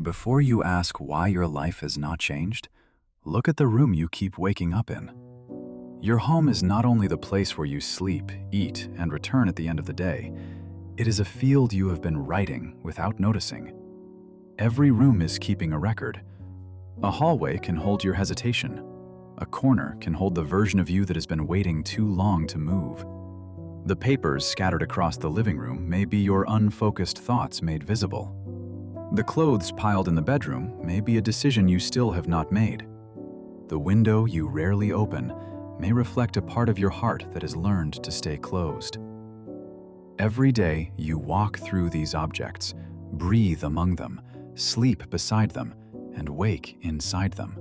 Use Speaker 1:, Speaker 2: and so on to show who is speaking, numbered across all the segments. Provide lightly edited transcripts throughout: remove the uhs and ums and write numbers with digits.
Speaker 1: Before you ask why your life has not changed, look at the room you keep waking up in. Your home is not only the place where you sleep, eat, and return at the end of the day, it is a field you have been writing without noticing. Every room is keeping a record. A hallway can hold your hesitation. A corner can hold the version of you that has been waiting too long to move. The papers scattered across the living room may be your unfocused thoughts made visible. The clothes piled in the bedroom may be a decision you still have not made. The window you rarely open may reflect a part of your heart that has learned to stay closed. Every day you walk through these objects, breathe among them, sleep beside them, and wake inside them.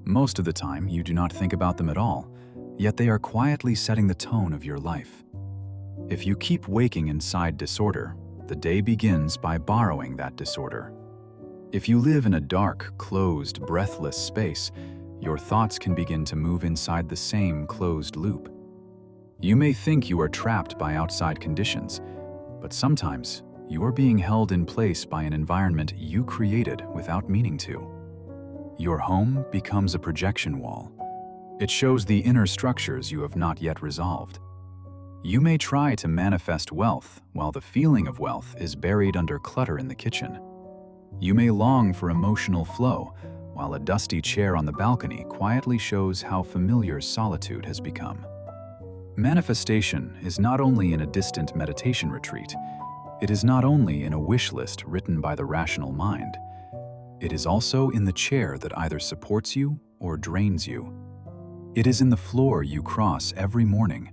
Speaker 1: Most of the time you do not think about them at all, yet they are quietly setting the tone of your life. If you keep waking inside disorder, the day begins by borrowing that disorder. If you live in a dark, closed, breathless space, your thoughts can begin to move inside the same closed loop. You may think you are trapped by outside conditions, but sometimes you are being held in place by an environment you created without meaning to. Your home becomes a projection wall. It shows the inner structures you have not yet resolved. You may try to manifest wealth while the feeling of wealth is buried under clutter in the kitchen. You may long for emotional flow while a dusty chair on the balcony quietly shows how familiar solitude has become. Manifestation is not only in a distant meditation retreat. It is not only in a wish list written by the rational mind. It is also in the chair that either supports you or drains you. It is in the floor you cross every morning.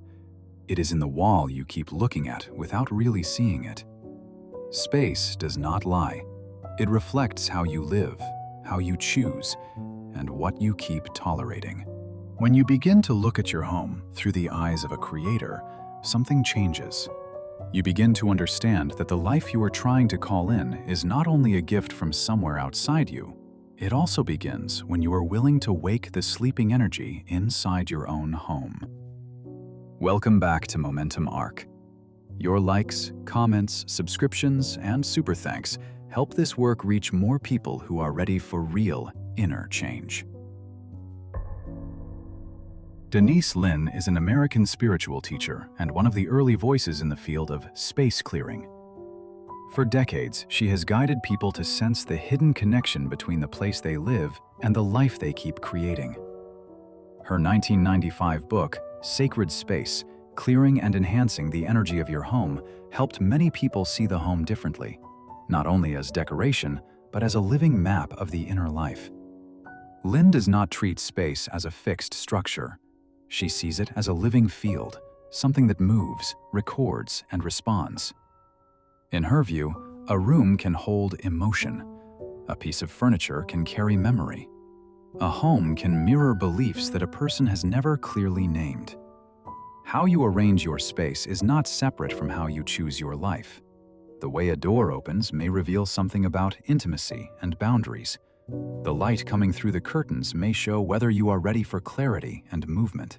Speaker 1: It is in the wall you keep looking at without really seeing it. Space does not lie. It reflects how you live, how you choose, and what you keep tolerating. When you begin to look at your home through the eyes of a creator, something changes. You begin to understand that the life you are trying to call in is not only a gift from somewhere outside you, it also begins when you are willing to wake the sleeping energy inside your own home. Welcome back to Momentum Arc. Your likes, comments, subscriptions, and super thanks help this work reach more people who are ready for real inner change. Denise Linn is an American spiritual teacher and one of the early voices in the field of space clearing. For decades, she has guided people to sense the hidden connection between the place they live and the life they keep creating. Her 1995 book, Sacred Space, Clearing and Enhancing the Energy of Your Home, helped many people see the home differently, not only as decoration, but as a living map of the inner life. Linn does not treat space as a fixed structure. She sees it as a living field, something that moves, records, and responds. In her view, a room can hold emotion. A piece of furniture can carry memory. A home can mirror beliefs that a person has never clearly named. How you arrange your space is not separate from how you choose your life. The way a door opens may reveal something about intimacy and boundaries. The light coming through the curtains may show whether you are ready for clarity and movement.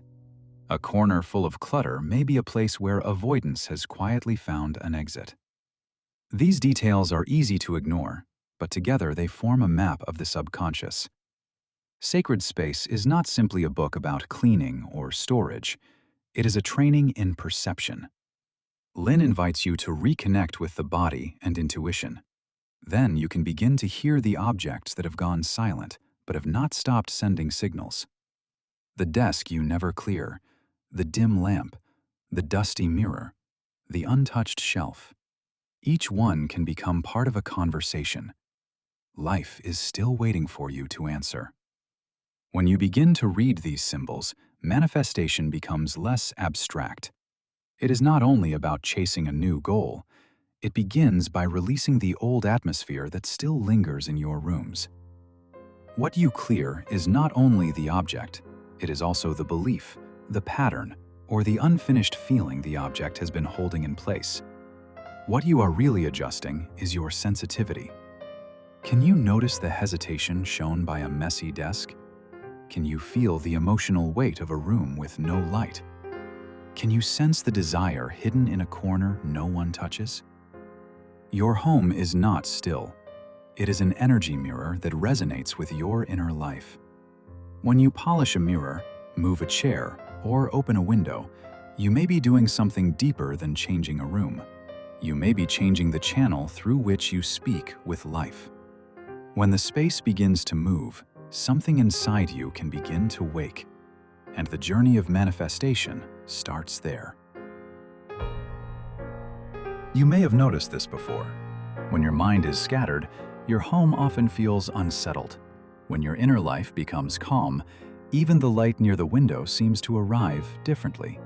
Speaker 1: A corner full of clutter may be a place where avoidance has quietly found an exit. These details are easy to ignore, but together they form a map of the subconscious. Sacred Space is not simply a book about cleaning or storage. It is a training in perception. Linn invites you to reconnect with the body and intuition. Then you can begin to hear the objects that have gone silent but have not stopped sending signals. The desk you never clear, the dim lamp, the dusty mirror, the untouched shelf. Each one can become part of a conversation. Life is still waiting for you to answer. When you begin to read these symbols, manifestation becomes less abstract. It is not only about chasing a new goal. It begins by releasing the old atmosphere that still lingers in your rooms. What you clear is not only the object, it is also the belief, the pattern, or the unfinished feeling the object has been holding in place. What you are really adjusting is your sensitivity. Can you notice the hesitation shown by a messy desk? Can you feel the emotional weight of a room with no light? Can you sense the desire hidden in a corner no one touches? Your home is not still. It is an energy mirror that resonates with your inner life. When you polish a mirror, move a chair, or open a window, you may be doing something deeper than changing a room. You may be changing the channel through which you speak with life. When the space begins to move, something inside you can begin to wake, and the journey of manifestation starts there. You may have noticed this before. When your mind is scattered, your home often feels unsettled. When your inner life becomes calm, even the light near the window seems to arrive differently.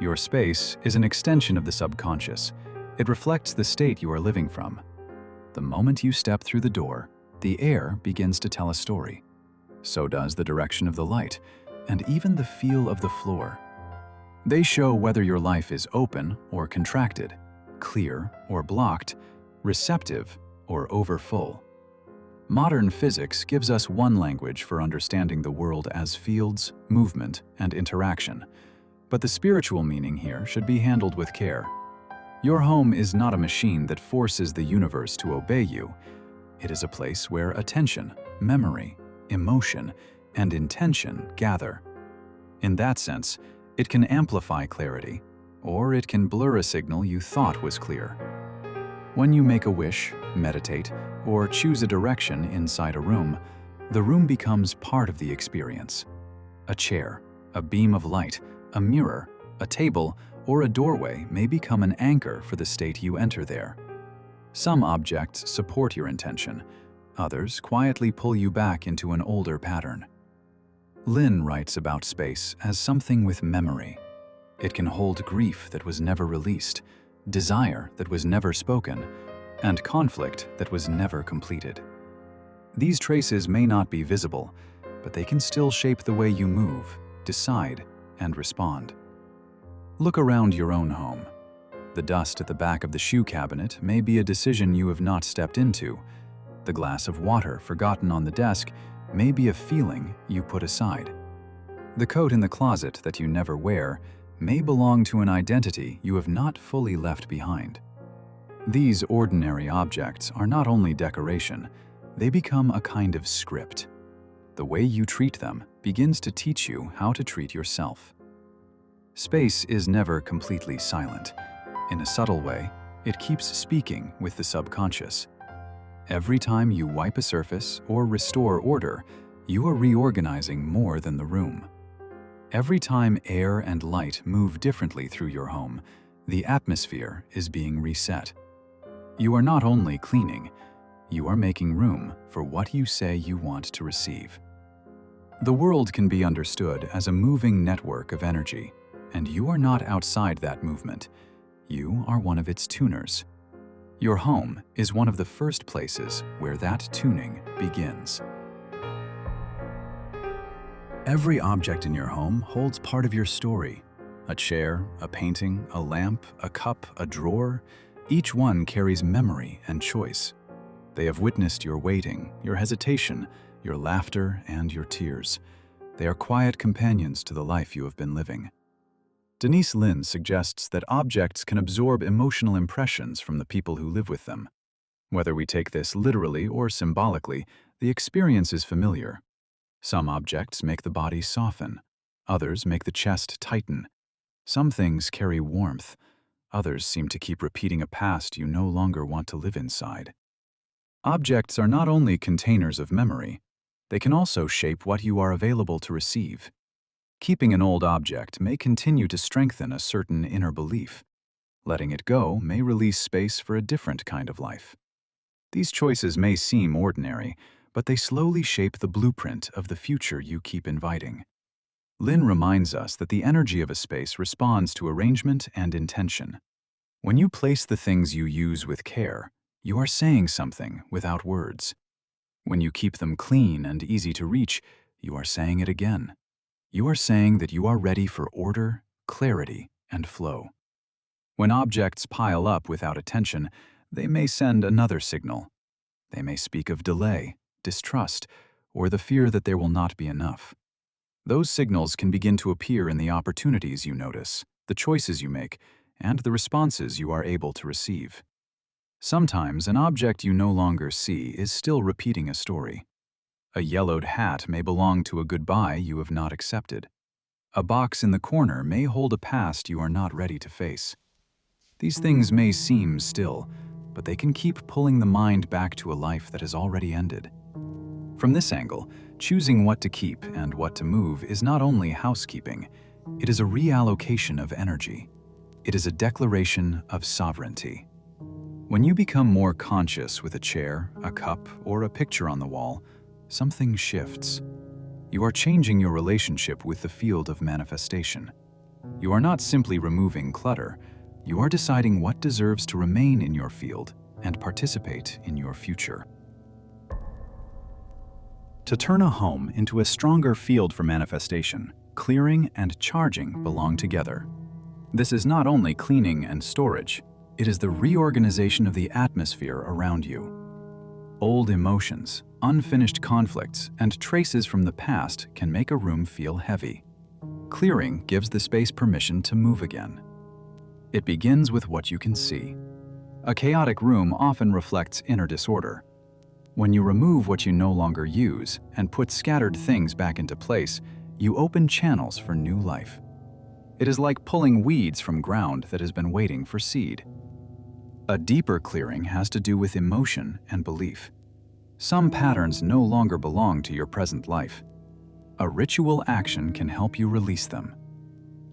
Speaker 1: Your space is an extension of the subconscious. It reflects the state you are living from. The moment you step through the door, the air begins to tell a story. So does the direction of the light, and even the feel of the floor. They show whether your life is open or contracted, clear or blocked, receptive or overfull. Modern physics gives us one language for understanding the world as fields, movement, and interaction. But the spiritual meaning here should be handled with care. Your home is not a machine that forces the universe to obey you. It is a place where attention, memory, emotion, and intention gather. In that sense, it can amplify clarity, or it can blur a signal you thought was clear. When you make a wish, meditate, or choose a direction inside a room, the room becomes part of the experience. A chair, a beam of light, a mirror, a table, or a doorway may become an anchor for the state you enter there. Some objects support your intention. Others quietly pull you back into an older pattern. Linn writes about space as something with memory. It can hold grief that was never released, desire that was never spoken, and conflict that was never completed. These traces may not be visible, but they can still shape the way you move, decide, and respond. Look around your own home. The dust at the back of the shoe cabinet may be a decision you have not stepped into. The glass of water forgotten on the desk may be a feeling you put aside. The coat in the closet that you never wear may belong to an identity you have not fully left behind. These ordinary objects are not only decoration, they become a kind of script. The way you treat them begins to teach you how to treat yourself. Space is never completely silent. In a subtle way, it keeps speaking with the subconscious. Every time you wipe a surface or restore order, you are reorganizing more than the room. Every time air and light move differently through your home, the atmosphere is being reset. You are not only cleaning, you are making room for what you say you want to receive. The world can be understood as a moving network of energy, and you are not outside that movement. You are one of its tuners. Your home is one of the first places where that tuning begins. Every object in your home holds part of your story. A chair, a painting, a lamp, a cup, a drawer, each one carries memory and choice. They have witnessed your waiting, your hesitation, your laughter, and your tears. They are quiet companions to the life you have been living. Denise Linn suggests that objects can absorb emotional impressions from the people who live with them. Whether we take this literally or symbolically, the experience is familiar. Some objects make the body soften. Others make the chest tighten. Some things carry warmth. Others seem to keep repeating a past you no longer want to live inside. Objects are not only containers of memory, they can also shape what you are available to receive. Keeping an old object may continue to strengthen a certain inner belief. Letting it go may release space for a different kind of life. These choices may seem ordinary, but they slowly shape the blueprint of the future you keep inviting. Linn reminds us that the energy of a space responds to arrangement and intention. When you place the things you use with care, you are saying something without words. When you keep them clean and easy to reach, you are saying it again. You are saying that you are ready for order, clarity, and flow. When objects pile up without attention, they may send another signal. They may speak of delay, distrust, or the fear that there will not be enough. Those signals can begin to appear in the opportunities you notice, the choices you make, and the responses you are able to receive. Sometimes an object you no longer see is still repeating a story. A yellowed hat may belong to a goodbye you have not accepted. A box in the corner may hold a past you are not ready to face. These things may seem still, but they can keep pulling the mind back to a life that has already ended. From this angle, choosing what to keep and what to move is not only housekeeping, it is a reallocation of energy. It is a declaration of sovereignty. When you become more conscious with a chair, a cup, or a picture on the wall, something shifts. You are changing your relationship with the field of manifestation. You are not simply removing clutter, you are deciding what deserves to remain in your field and participate in your future. To turn a home into a stronger field for manifestation, clearing and charging belong together. This is not only cleaning and storage, it is the reorganization of the atmosphere around you. Old emotions, unfinished conflicts, and traces from the past can make a room feel heavy. Clearing gives the space permission to move again. It begins with what you can see. A chaotic room often reflects inner disorder. When you remove what you no longer use and put scattered things back into place, you open channels for new life. It is like pulling weeds from ground that has been waiting for seed. A deeper clearing has to do with emotion and belief. Some patterns no longer belong to your present life. A ritual action can help you release them.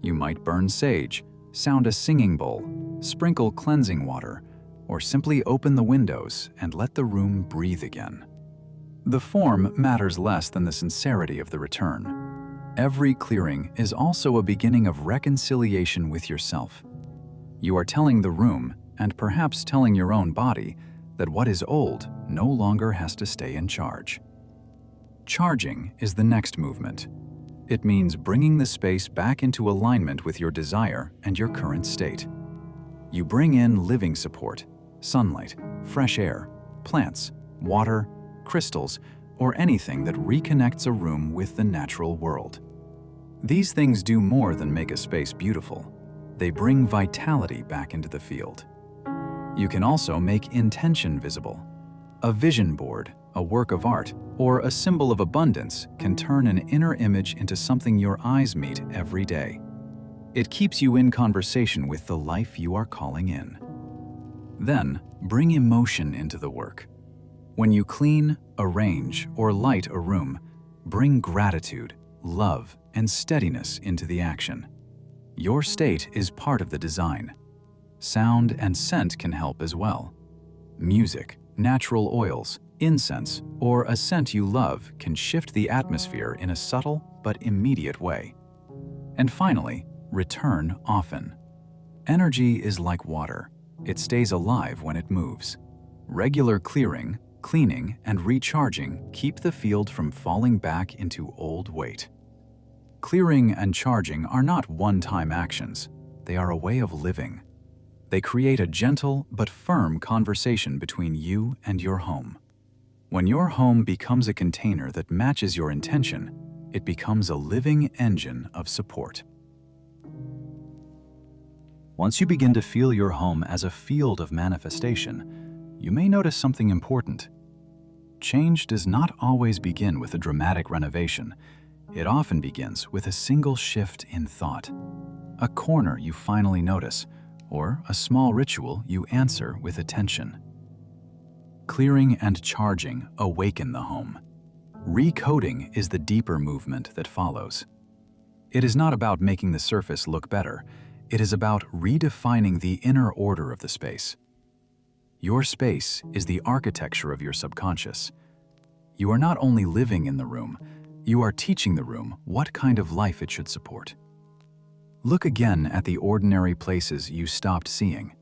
Speaker 1: You might burn sage, sound a singing bowl, sprinkle cleansing water, or simply open the windows and let the room breathe again. The form matters less than the sincerity of the return. Every clearing is also a beginning of reconciliation with yourself. You are telling the room, and perhaps telling your own body, that what is old no longer has to stay in charge. Charging is the next movement. It means bringing the space back into alignment with your desire and your current state. You bring in living support, sunlight, fresh air, plants, water, crystals, or anything that reconnects a room with the natural world. These things do more than make a space beautiful. They bring vitality back into the field. You can also make intention visible. A vision board, a work of art, or a symbol of abundance can turn an inner image into something your eyes meet every day. It keeps you in conversation with the life you are calling in. Then, bring emotion into the work. When you clean, arrange, or light a room, bring gratitude, love, and steadiness into the action. Your state is part of the design. Sound and scent can help as well. Music, natural oils, incense, or a scent you love can shift the atmosphere in a subtle but immediate way. And finally, return often. Energy is like water. It stays alive when it moves. Regular clearing, cleaning, and recharging keep the field from falling back into old weight. Clearing and charging are not one-time actions. They are a way of living. They create a gentle but firm conversation between you and your home. When your home becomes a container that matches your intention, it becomes a living engine of support. Once you begin to feel your home as a field of manifestation, you may notice something important. Change does not always begin with a dramatic renovation. It often begins with a single shift in thought. A corner you finally notice, or a small ritual you answer with attention. Clearing and charging awaken the home. Recoding is the deeper movement that follows. It is not about making the surface look better. It is about redefining the inner order of the space. Your space is the architecture of your subconscious. You are not only living in the room, you are teaching the room what kind of life it should support. Look again at the ordinary places you stopped seeing.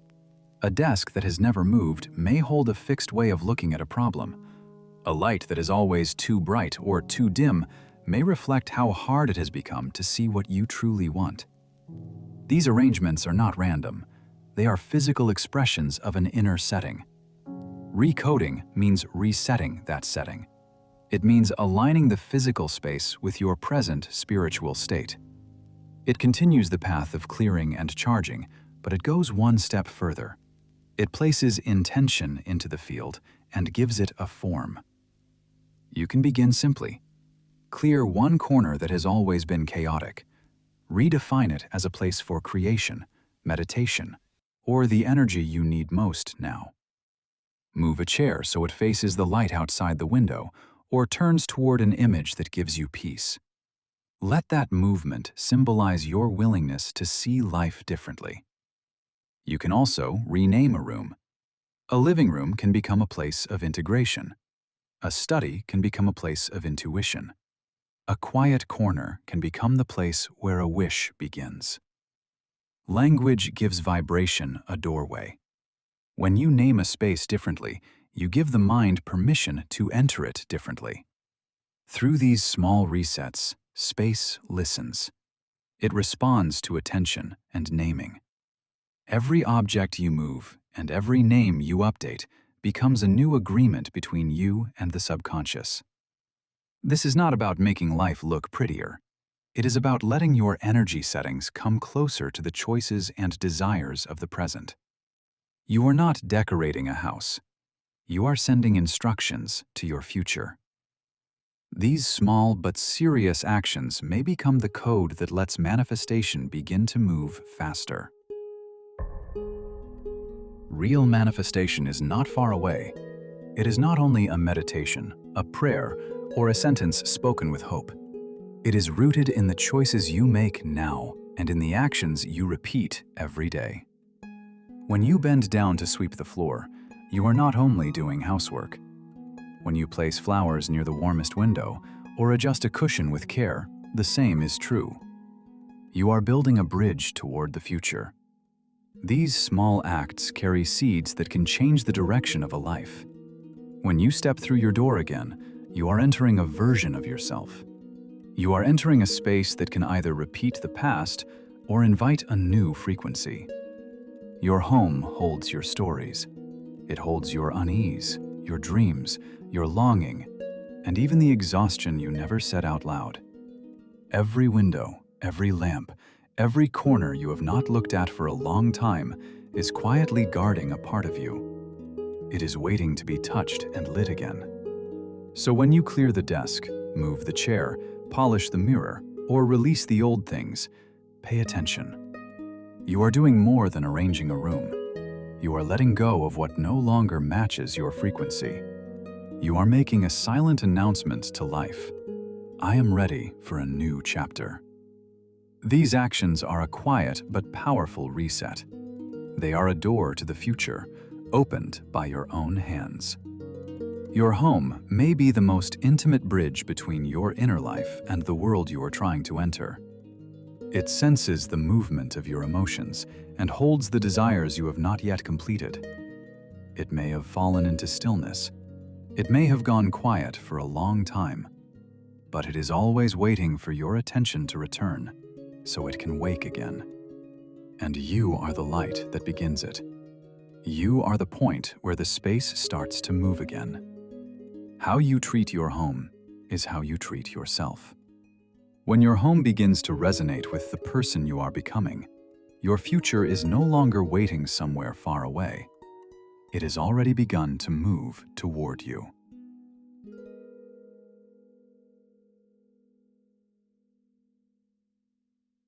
Speaker 1: A desk that has never moved may hold a fixed way of looking at a problem. A light that is always too bright or too dim may reflect how hard it has become to see what you truly want. These arrangements are not random. They are physical expressions of an inner setting. Recoding means resetting that setting. It means aligning the physical space with your present spiritual state. It continues the path of clearing and charging, but it goes one step further. It places intention into the field and gives it a form. You can begin simply. Clear one corner that has always been chaotic. Redefine it as a place for creation, meditation, or the energy you need most now. Move a chair so it faces the light outside the window or turns toward an image that gives you peace. Let that movement symbolize your willingness to see life differently. You can also rename a room. A living room can become a place of integration. A study can become a place of intuition. A quiet corner can become the place where a wish begins. Language gives vibration a doorway. When you name a space differently, you give the mind permission to enter it differently. Through these small resets, space listens. It responds to attention and naming. Every object you move and every name you update becomes a new agreement between you and the subconscious. This is not about making life look prettier. It is about letting your energy settings come closer to the choices and desires of the present. You are not decorating a house. You are sending instructions to your future. These small but serious actions may become the code that lets manifestation begin to move faster. Real manifestation is not far away. It is not only a meditation, a prayer, or a sentence spoken with hope. It is rooted in the choices you make now and in the actions you repeat every day. When you bend down to sweep the floor, you are not only doing housework. When you place flowers near the warmest window or adjust a cushion with care, the same is true. You are building a bridge toward the future. These small acts carry seeds that can change the direction of a life. When you step through your door again, you are entering a version of yourself. You are entering a space that can either repeat the past or invite a new frequency. Your home holds your stories. It holds your unease, your dreams, your longing, and even the exhaustion you never said out loud. Every window, every lamp, every corner you have not looked at for a long time is quietly guarding a part of you. It is waiting to be touched and lit again. So when you clear the desk, move the chair, polish the mirror, or release the old things, pay attention. You are doing more than arranging a room. You are letting go of what no longer matches your frequency. You are making a silent announcement to life. I am ready for a new chapter. These actions are a quiet but powerful reset. They are a door to the future, opened by your own hands. Your home may be the most intimate bridge between your inner life and the world you are trying to enter. It senses the movement of your emotions and holds the desires you have not yet completed. It may have fallen into stillness. It may have gone quiet for a long time, but it is always waiting for your attention to return so it can wake again. And you are the light that begins it. You are the point where the space starts to move again. How you treat your home is how you treat yourself. When your home begins to resonate with the person you are becoming, your future is no longer waiting somewhere far away. It has already begun to move toward you.